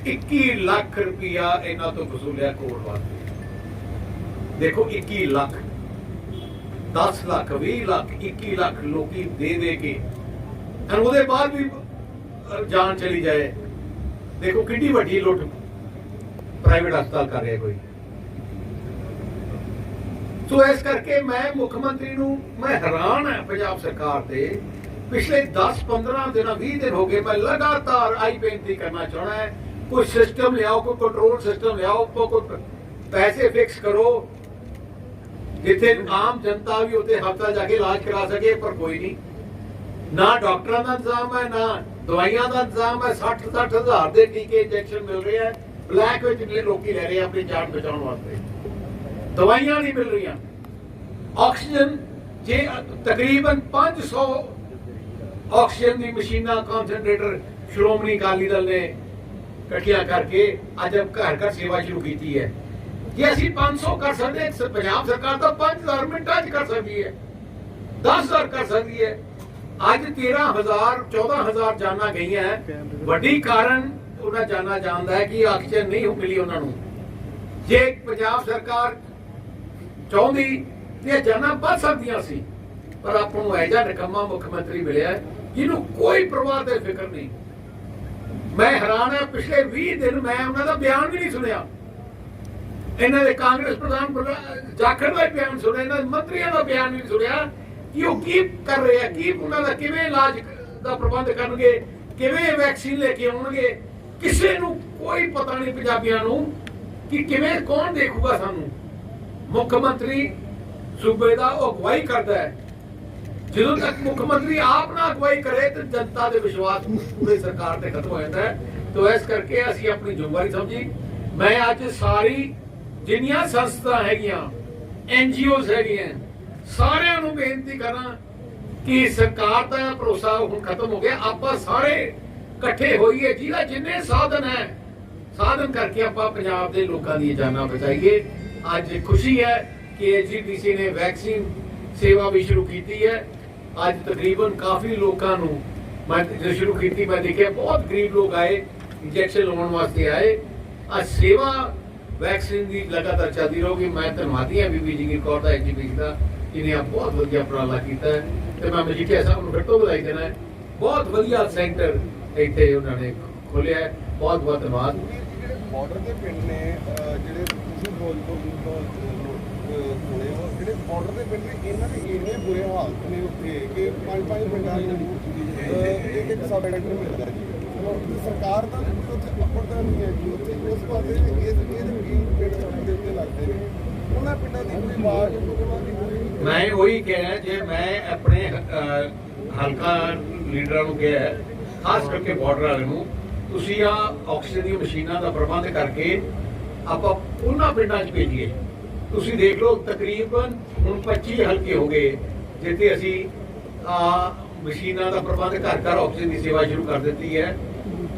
21 ਲੱਖ ਰੁਪਇਆ ਇਹਨਾਂ ਤੋਂ ਵਸੂਲਿਆ ਕੋਵਿਡ ਵਾਸਤੇ। ਦੇਖੋ 21 ਲੱਖ, 10 ਲੱਖ, 20 ਲੱਖ, 21 ਲੱਖ ਲੋਕੀ ਦੇ ਕੇ, ਉਹਦੇ ਬਾਅਦ ਵੀ ਜਾਨ ਚਲੀ ਜਾਏ। ਦੇਖੋ ਕਿੰਨੀ ਵੱਡੀ ਲੁੱਟ ਪ੍ਰਾਈਵੇਟ ਹਸਪਤਾਲ ਕਰ ਰਿਹਾ ਕੋਈ। ਸੋ ਇਸ ਕਰਕੇ ਮੈਂ ਮੁੱਖ ਮੰਤਰੀ ਨੂੰ, ਮੈਂ ਹੈਰਾਨ ਹਾਂ ਪੰਜਾਬ ਸਰਕਾਰ ਤੇ। ਪਿਛਲੇ 10-15 ਦਿਨ 20 ਦਿਨ ਹੋ ਗਏ ਮੈਂ ਲਗਾਤਾਰ ਆਈ ਬੇਨਤੀ ਕਰਨਾ ਚਾਹਣਾ ਹੈ, ਕੋਈ ਸਿਸਟਮ ਲਿਆਓ, ਕੋਈ ਕੰਟਰੋਲ ਸਿਸਟਮ ਲਿਆਓ, ਕੋਈ ਪੈਸੇ ਫਿਕਸ ਕਰੋ ਜਿੱਥੇ ਆਮ ਜਨਤਾ ਵੀ ਉੱਥੇ ਹਸਪਤਾਲ ਜਾ ਕੇ ਇਲਾਜ ਕਰਾ ਸਕੇ। ਪਰ ਕੋਈ ਨਹੀਂ, ਨਾ ਡਾਕਟਰਾਂ ਦਾ ਇੰਤਜ਼ਾਮ ਹੈ, ਨਾ ਦਵਾਈਆਂ ਦਾ ਇੰਤਜ਼ਾਮ ਹੈ। 60-60 ਹਜ਼ਾਰ ਦੇ ਟੀਕੇ ਇੰਜੈਕਸ਼ਨ ਮਿਲ ਰਹੇ ਆ, ਬਲੈਕ ਵਿੱਚ ਲੋਕੀ ਲੈ ਰਹੇ ਆ ਆਪਣੀ ਜਾਨ ਬਚਾਉਣ ਵਾਸਤੇ। ਦਵਾਈਆਂ ਨਹੀਂ ਮਿਲ ਰਹੀਆਂ। ਆਕਸੀਜਨ ਜੇ ਤਕਰੀਬਨ 500 ਆਕਸੀਜਨ ਦੀ ਮਸ਼ੀਨਾਂ, ਕਨਸੈਂਟਰੇਟਰ ਸ਼੍ਰੋਮਣੀ ਅਕਾਲੀ ਦਲ ਨੇ ਇਕੱਠੀਆਂ ਕਰਕੇ ਅੱਜ ਘਰ ਘਰ ਸੇਵਾ ਸ਼ੁਰੂ ਕੀਤੀ ਹੈ। ਜੇ ਅਸੀਂ 500 ਕਰ ਸਕਦੇ, ਪੰਜਾਬ ਸਰਕਾਰ ਤਾਂ 5000 ਮਿੰਟਾਂ 'ਚ ਕਰ ਸਕਦੀ ਹੈ, 10,000 ਕਰ ਸਕਦੀ ਹੈ। ਅੱਜ 13,000-14,000 ਜਾਨਾਂ ਗਈਆਂ। ਵੱਡੀ ਕਾਰਨ ਉਹਨਾਂ ਜਾਨਾਂ ਜਾਣਦਾ ਹੈ ਕਿ ਆਕਸੀਜਨ ਨਹੀਂ ਮਿਲੀ ਉਹਨਾਂ ਨੂੰ। ਜੇ ਪੰਜਾਬ ਸਰਕਾਰ ਚਾਹੁੰਦੀ ਤੇ ਜਾਨਾਂ ਬਚ ਸਕਦੀਆਂ ਸੀ, ਪਰ ਆਪਾਂ ਨੂੰ ਐਜਾ ਨਿਕੰਮਾ ਮੁੱਖ ਮੰਤਰੀ ਮਿਲਿਆ ਜਿਹਨੂੰ ਕੋਈ ਪਰਵਾਹ ਤੇ ਫਿਕਰ ਨਹੀਂ। ਮੈਂ ਹੈਰਾਨ ਹਾਂ, ਪਿਛਲੇ 20 ਦਿਨ ਮੈਂ ਉਹਨਾਂ ਦਾ ਬਿਆਨ ਵੀ ਨਹੀਂ ਸੁਣਿਆ। ਇਹਨਾਂ ਦੇ ਕਾਂਗਰਸ ਪ੍ਰਧਾਨ ਜਾਖੜ ਦਾ ਬਿਆਨ ਸੁਣਿਆ, ਇਹਨਾਂ ਦੇ ਮੰਤਰੀਆਂ ਦਾ ਬਿਆਨ ਨਹੀਂ ਸੁਣਿਆ ਕਿ ਉਹ ਕੀ ਕਰ ਰਹੇ ਆ, ਕੀ ਉਹਨਾਂ ਦਾ ਕਿਵੇਂ ਇਲਾਜ ਦਾ ਪ੍ਰਬੰਧ ਕਰਨਗੇ, ਕਿਵੇਂ ਵੈਕਸੀਨ ਲੈ ਕੇ ਆਉਣਗੇ। ਕਿਸੇ ਨੂੰ ਕੋਈ ਪਤਾ ਨਹੀਂ ਪੰਜਾਬੀਆਂ ਨੂੰ ਕਿ ਕਿਵੇਂ, ਕੌਣ ਦੇਖੂਗਾ ਸਾਨੂੰ। ਮੁੱਖ ਮੰਤਰੀ ਸੂਬੇ ਦਾ ਉਹ ਅਗਵਾਈ ਕਰਦਾ ਹੈ। ਜਦੋਂ ਤੱਕ ਮੁੱਖ ਮੰਤਰੀ ਆਪ ਨਾ ਅਗਵਾਈ ਕਰੇ ਤੇ ਜਨਤਾ ਦੇ ਵਿਸ਼ਵਾਸ ਪੂਰੀ ਸਰਕਾਰ ਤੇ ਖਤਮ ਹੋ ਜਾਂਦਾ ਹੈ। तो इस करके असीं अपनी जिम्मेवारी समझी। मैं अज सारी जिन्नियां संस्था हैगियां NGOs हैगियां सारियां नूं बेनती करा कि सरकार का भरोसा हुण खत्म हो गया। आपां सारे इकट्ठे होइए, जिहदा जिन्ने साधन है साधन करके आपां पंजाब दे लोकां दी जानां बचाइए। अज खुशी है कि HGPC ने वैक्सीन सेवा भी शुरू की है। अज तकरीबन काफ़ी लोगों नूं मैं जो शुरू की, मैं देखा बहुत गरीब लोग आए इंजैक्शन लवाउण वास्ते आए। आज सेवा वैक्सीन की लगातार चलती रहेगी। मैं धन्नवादी हाँ बीबी जगीर कौर दा HGPC का, जिन्हें आप बहुत वधिया उपराला किया है। तो मैं मजीठिया साहब नूं फिर तो बधाई देना है ਬਹੁਤ ਵਧੀਆ ਸੈਂਟਰ ਇੱਥੇ ਉਹਨਾਂ ਨੇ ਖੋਲਿਆ ਹੈ। ਬਹੁਤ ਬਹੁਤ ਧੰਨਵਾਦ। ਬਾਰਡਰ ਦੇ ਪਿੰਡ ਨੇ ਜਿਹੜੇ ਤੁਸੀਂ ਫਿਰੋਜ਼ਪੁਰ ਤੋਂ ਸੁਣੇ ਹੋ, ਜਿਹੜੇ ਬਾਰਡਰ ਦੇ ਪਿੰਡ ਨੇ ਇਹਨਾਂ ਦੇ ਇੰਨੇ ਬੁਰੇ ਹਾਲਤ ਨੇ ਉੱਥੇ ਕਿ 5-5 ਪਿੰਡਾਂ ਨੂੰ ਇੱਕ ਸਬ ਐਡਿਟਰ ਮਿਲਦਾ ਜੀ। ਸਰਕਾਰ ਦਾ ਉੱਥੇ ਅੱਪੜਦਾ ਨਹੀਂ ਹੈ ਜੀ, ਉੱਥੇ ਉਸ ਪਾਸੇ ਇਹ ਪਿੰਡ ਦੇ ਉੱਤੇ ਲੱਗਦੇ ਨੇ, ਉਹਨਾਂ ਪਿੰਡਾਂ ਦੀ ਕੋਈ ਆਵਾਜ਼ ਮੈਂ ਉਹੀ ਕਿਹਾ, ਜੇ ਮੈਂ ਆਪਣੇ ਹਲਕਾ ਲੀਡਰਾਂ ਨੂੰ ਕਿਹਾ, ਖਾਸ ਕਰਕੇ ਬਾਰਡਰ ਵਾਲੇ ਨੂੰ, ਤੁਸੀਂ ਆ ਆਕਸੀਜਨ ਦੀਆਂ ਮਸ਼ੀਨਾਂ ਦਾ ਪ੍ਰਬੰਧ ਕਰਕੇ ਆਪਾਂ ਉਹਨਾਂ ਪਿੰਡਾਂ 'ਚ ਭੇਜੀਏ। ਤੁਸੀਂ ਦੇਖ ਲਓ ਤਕਰੀਬਨ ਹੁਣ 25 ਹਲਕੇ ਹੋ ਗਏ ਜਿੱਥੇ ਅਸੀਂ ਮਸ਼ੀਨਾਂ ਦਾ ਪ੍ਰਬੰਧ ਘਰ ਘਰ ਆਕਸੀਜਨ ਦੀ ਸੇਵਾ ਸ਼ੁਰੂ ਕਰ ਦਿੱਤੀ ਹੈ।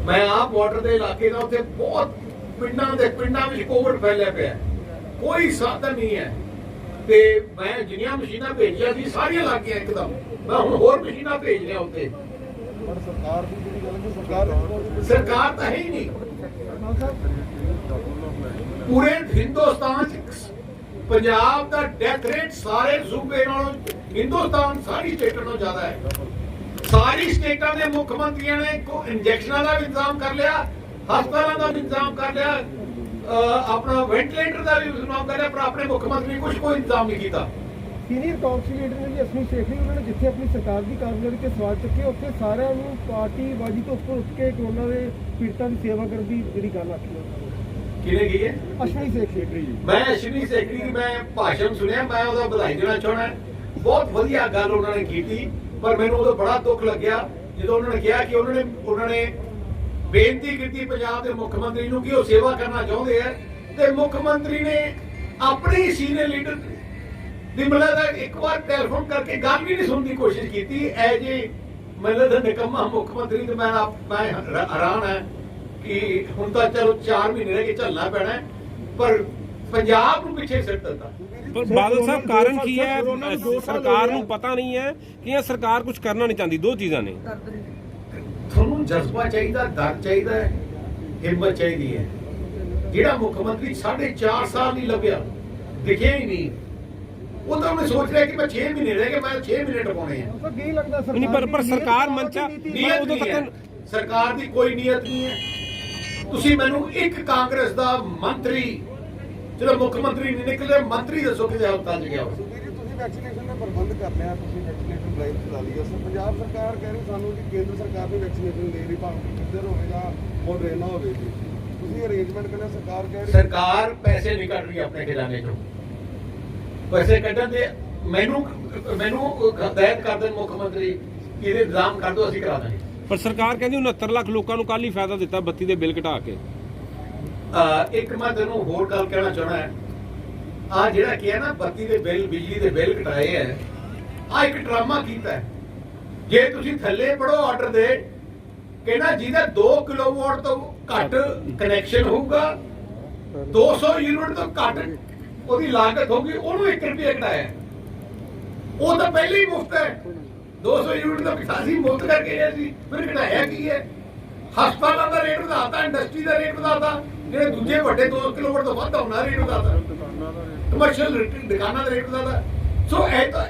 ਮੈਂ ਆਪ ਬਾਰਡਰ ਦੇ ਇਲਾਕੇ ਦਾ, ਉੱਥੇ ਬਹੁਤ ਪਿੰਡਾਂ ਵਿੱਚ ਕੋਵਿਡ ਫੈਲਿਆ ਪਿਆ, ਕੋਈ ਸਾਧਨ ਨਹੀਂ ਹੈ, ਤੇ ਮੈਂ ਜਿੰਨੀਆਂ ਮਸ਼ੀਨਾਂ ਭੇਜੀਆਂ ਸੀ ਸਾਰੀਆਂ ਲੱਗ ਗਈਆਂ ਇੱਕਦਮ। ਮੈਂ ਹੁਣ ਹੋਰ ਮਸ਼ੀਨਾਂ ਭੇਜ ਰਿਹਾ ਉੱਥੇ। ਪਰ ਸਰਕਾਰ ਦੀ ਜਿਹੜੀ ਗੱਲ ਹੈ, ਸਰਕਾਰ ਤਾਂ ਹੈ ਹੀ ਨਹੀਂ। ਪੂਰੇ ਹਿੰਦੁਸਤਾਨ 'ਚ ਪੰਜਾਬ ਦਾ ਡੈਥ ਰੇਟ ਸਾਰੇ ਸੂਬੇ ਨਾਲੋਂ, ਹਿੰਦੁਸਤਾਨ ਸਾਰੀ ਸਟੇਟਾਂ ਨਾਲੋਂ ਜ਼ਿਆਦਾ ਹੈ। ਸਾਰੀ ਸਟੇਟਾਂ ਦੇ ਮੁੱਖ ਮੰਤਰੀਆਂ ਨੇ ਇੰਜੈਕਸ਼ਨਾਂ ਦਾ ਵੀ ਇੰਤਜ਼ਾਮ ਕਰ ਲਿਆ, ਹਸਪਤਾਲਾਂ ਦਾ ਵੀ ਇੰਤਜ਼ਾਮ ਕਰ ਲਿਆ, ਆਪਣਾ ਵੈਂਟੀਲੇਟਰ ਦਾ ਵੀ ਇੰਤਜ਼ਾਮ ਕਰ ਲਿਆ, ਪਰ ਆਪਣੇ ਮੁੱਖ ਮੰਤਰੀ ਨੇ ਕੋਈ ਇੰਤਜ਼ਾਮ ਨਹੀਂ ਕੀਤਾ। ਸੀਨੀਅਰ ਕਾਂਗਰਸੀ ਲੀਡਰ ਨੇ ਜੀ ਅਸ਼ਵਨੀ ਸ਼ੇਖ ਨੇ, ਉਹਨਾਂ ਨੇ ਜਿੱਥੇ ਆਪਣੀ ਸਰਕਾਰ ਦੀ ਕਾਰਗੁਜ਼ਾਰੀ ਤੇ ਸਵਾਲ ਚੁੱਕੇ, ਉੱਥੇ ਸਾਰਿਆਂ ਨੂੰ ਪਾਰਟੀਬਾਜ਼ੀ ਤੋਂ ਉੱਪਰ ਉੱਠ ਕੇ ਕੋਰੋਨਾ ਦੇ ਪੀੜਤਾਂ ਦੀ ਸੇਵਾ ਕਰਨ ਦੀ ਜਿਹੜੀ ਗੱਲ ਆਖੀ ਹੈ। ਕਿਹਨੇ ਕੀ ਹੈ? ਅਸ਼ਵਨੀ ਸ਼ੇਖ ਜੀ। ਮੈਂ ਅਸ਼ਵਨੀ ਸੈਕਟਰੀ ਦੀ ਮੈਂ ਭਾਸ਼ਣ ਸੁਣਿਆ, ਮੈਂ ਉਹਦਾ ਵਧਾਈ ਦੇਣਾ ਚਾਹੁੰਦਾ। ਬਹੁਤ ਵਧੀਆ ਗੱਲ ਉਹਨਾਂ ਨੇ ਕੀਤੀ, ਪਰ ਮੈਨੂੰ ਉਹਦਾ ਬੜਾ ਦੁੱਖ ਲੱਗਿਆ ਜਦੋਂ ਉਹਨਾਂ ਨੇ ਕਿਹਾ ਕਿ ਉਹਨਾਂ ਨੇ ਬੇਨਤੀ ਕੀਤੀ ਪੰਜਾਬ ਦੇ ਮੁੱਖ ਮੰਤਰੀ ਨੂੰ ਕਿ ਉਹ ਸੇਵਾ ਕਰਨਾ ਚਾਹੁੰਦੇ ਆ, ਤੇ ਮੁੱਖ ਮੰਤਰੀ ਨੇ ਆਪਣੇ ਸੀਨੀਅਰ ਲੀਡਰ ਦੀ ਮਤਲਬ ਇੱਕ ਵਾਰ ਟੈਲੀਫੋਨ ਕਰਕੇ ਗੱਲ ਵੀ ਨਹੀਂ ਸੁਣਨ ਦੀ ਕੋਸ਼ਿਸ਼ ਕੀਤੀ। ਐ ਜੇ ਮਤਲਬ ਨਿਕੰਮਾ ਮੁੱਖ ਮੰਤਰੀ, ਤੇ ਮੈਂ ਹੈਰਾਨ ਹੈ ਕਿ ਹੁਣ ਤਾਂ ਚਲੋ 4 ਮਹੀਨੇ ਰਹਿ ਕੇ ਝੱਲਣਾ ਪੈਣਾ, ਪਰ ਪੰਜਾਬ ਨੂੰ ਪਿੱਛੇ ਸਿੱਟ ਦਿੱਤਾ। ਪਰ ਬਾਦਲ ਸਾਹਿਬ ਕਾਰਨ ਕੀ ਹੈ? ਸਰਕਾਰ ਨੂੰ ਪਤਾ ਨਹੀਂ ਹੈ ਕਿ ਇਹ ਸਰਕਾਰ ਕੁਝ ਕਰਨਾ ਨਹੀਂ ਚਾਹੁੰਦੀ। ਦੋ ਚੀਜ਼ਾਂ ਨੇ, ਤੁਹਾਨੂੰ ਜਜ਼ਬਾ ਚਾਹੀਦਾ, ਡਰ ਚਾਹੀਦਾ ਹੈ, ਹਿੰਮਤ ਚਾਹੀਦੀ ਹੈ। ਜਿਹੜਾ ਮੁੱਖ ਮੰਤਰੀ 4.5 ਸਾਲ ਨਹੀਂ ਲੱਭਿਆ, ਦਿਖਿਆ ਹੀ ਨਹੀਂ, ਉਹ ਤਾਂ ਉਹਨੇ ਸੋਚ ਰਿਹਾ ਕਿ ਮੈਂ 6 ਮਹੀਨੇ ਰਹਿ ਗਏ, ਮੈਂ 6 ਮਹੀਨੇ ਟਪਾਉਣੇ ਆ। ਪਰ ਕੀ ਲੱਗਦਾ ਸਰਕਾਰ ਨਹੀਂ, ਪਰ ਸਰਕਾਰ ਮੰਚਾ ਨੀਅਤ ਉਦੋਂ ਨਹੀਂ ਹੈ। ਤੱਕ ਸਰਕਾਰ ਦੀ ਕੋਈ ਨੀਅਤ ਨਹੀਂ ਹੈ। ਤੁਸੀਂ ਮੈਨੂੰ ਇੱਕ ਕਾਂਗਰਸ ਦਾ ਮੰਤਰੀ, ਜਦੋਂ ਮੁੱਖ ਮੰਤਰੀ ਨਹੀਂ ਨਿਕਲੇ, ਮੰਤਰੀ ਦੱਸੋ ਕਿ ਹਸਪਤਾਲ 'ਚ ਗਿਆ ਹੋਵੇ। ਸੁਖਬੀਰ ਜੀ, ਤੁਸੀਂ ਵੈਕਸੀਨੇਸ਼ਨ ਦਾ ਪ੍ਰਬੰਧ ਕਰ ਲਿਆ, ਤੁਸੀਂ ਵੈਕਸੀਨੇਸ਼ਨ ਡਰਾਈਵ ਚਲਾ ਲਈ। ਅਸਲ ਪੰਜਾਬ ਸਰਕਾਰ ਕਹਿ ਰਹੀ ਸਾਨੂੰ ਕਿ ਕੇਂਦਰ ਸਰਕਾਰ ਨੇ ਵੈਕਸੀਨੇਸ਼ਨ ਦੇ ਰਹੀ, ਭਾਵੇਂ ਕਿੱਧਰ ਹੋਵੇਗਾ ਮੋਡਰਨਾ ਹੋਵੇ ਜੀ, ਤੁਸੀਂ ਅਰੇਂਜਮੈਂਟ ਕਰਨਾ। ਸਰਕਾਰ ਕਹਿ ਰਹੀ ਸਰਕਾਰ ਪੈਸੇ ਨਹੀਂ ਕੱਢ ਰਹੀ ਆਪਣੇ ਖਜ਼ਾਨੇ 'ਚੋਂ। ਪੈਸੇ ਕੱਢਣ ਦੇ ਮੈਨੂੰ ਹਦਾਇਤ ਕਰ ਦੇਣ ਮੁੱਖ ਮੰਤਰੀ ਕਿ ਇਹਦੇ ਇੰਤਜ਼ਾਮ ਕਰ ਦਿਓ, ਅਸੀਂ ਕਰਾ ਦਾਂਗੇ। ਪਰ ਸਰਕਾਰ ਕਹਿੰਦੀ 69 ਲੱਖ ਲੋਕਾਂ ਨੂੰ ਕੱਲ ਹੀ ਫਾਇਦਾ ਦਿੱਤਾ ਬੱਤੀ ਦੇ ਬਿੱਲ ਘਟਾ ਕੇ। ਇੱਕ ਮੈਂ ਤੈਨੂੰ ਹੋਰ ਗੱਲ ਕਹਿਣਾ ਚਾਹਣਾ ਹੈ, ਆ ਜਿਹੜਾ ਕਿਹਾ ਨਾ ਬੱਤੀ ਦੇ ਬਿੱਲ, ਬਿਜਲੀ ਦੇ ਬਿੱਲ ਘਟਾਏ ਹੈ, ਆ ਇੱਕ ਡਰਾਮਾ ਕੀਤਾ ਹੈ। ਜੇ ਤੁਸੀਂ ਥੱਲੇ ਪੜੋ ਆਰਡਰ ਦੇ, ਕਹਿੰਦਾ ਜਿਹਦਾ 2 ਕਿਲੋਵਾਟ ਤੋਂ ਘੱਟ ਕਨੈਕਸ਼ਨ ਹੋਊਗਾ, 200 ਯੂਨਿਟ ਤੋਂ ਘੱਟ ਉਹਦੀ ਲਾਗਤ ਹੋਗੀ, ਉਹਨੂੰ 1 ਰੁਪਿਆ ਘਟਾਇਆ। ਉਹ ਤਾਂ ਪਹਿਲੇ ਹੀ ਮੁਫਤ ਹੈ, 200 ਯੂਨਿਟ ਦਾ ਅਸੀਂ ਮੁਫਤ ਕਰਕੇ ਗਏ ਸੀ, ਫਿਰ ਘਟਾਇਆ ਕੀ ਹੈ? ਹਸਪਤਾਲਾਂ ਦਾ ਰੇਟ ਵਧਾਤਾ, ਇੰਡਸਟਰੀ ਦਾ ਰੇਟ ਵਧਾਤਾ, ਜਿਹੜੇ ਦੂਜੇ ਵੱਡੇ 2 ਕਿਲੋਵਾਟ ਤੋਂ ਵੱਧ ਉਹਨਾਂ ਰੇਟ ਵਧਾਤਾ, ਕਮਰਸ਼ੀਅਲ ਦੁਕਾਨਾਂ ਦਾ ਰੇਟ ਵਧਾਤਾ। ਸੋ ਇਹ ਤਾਂ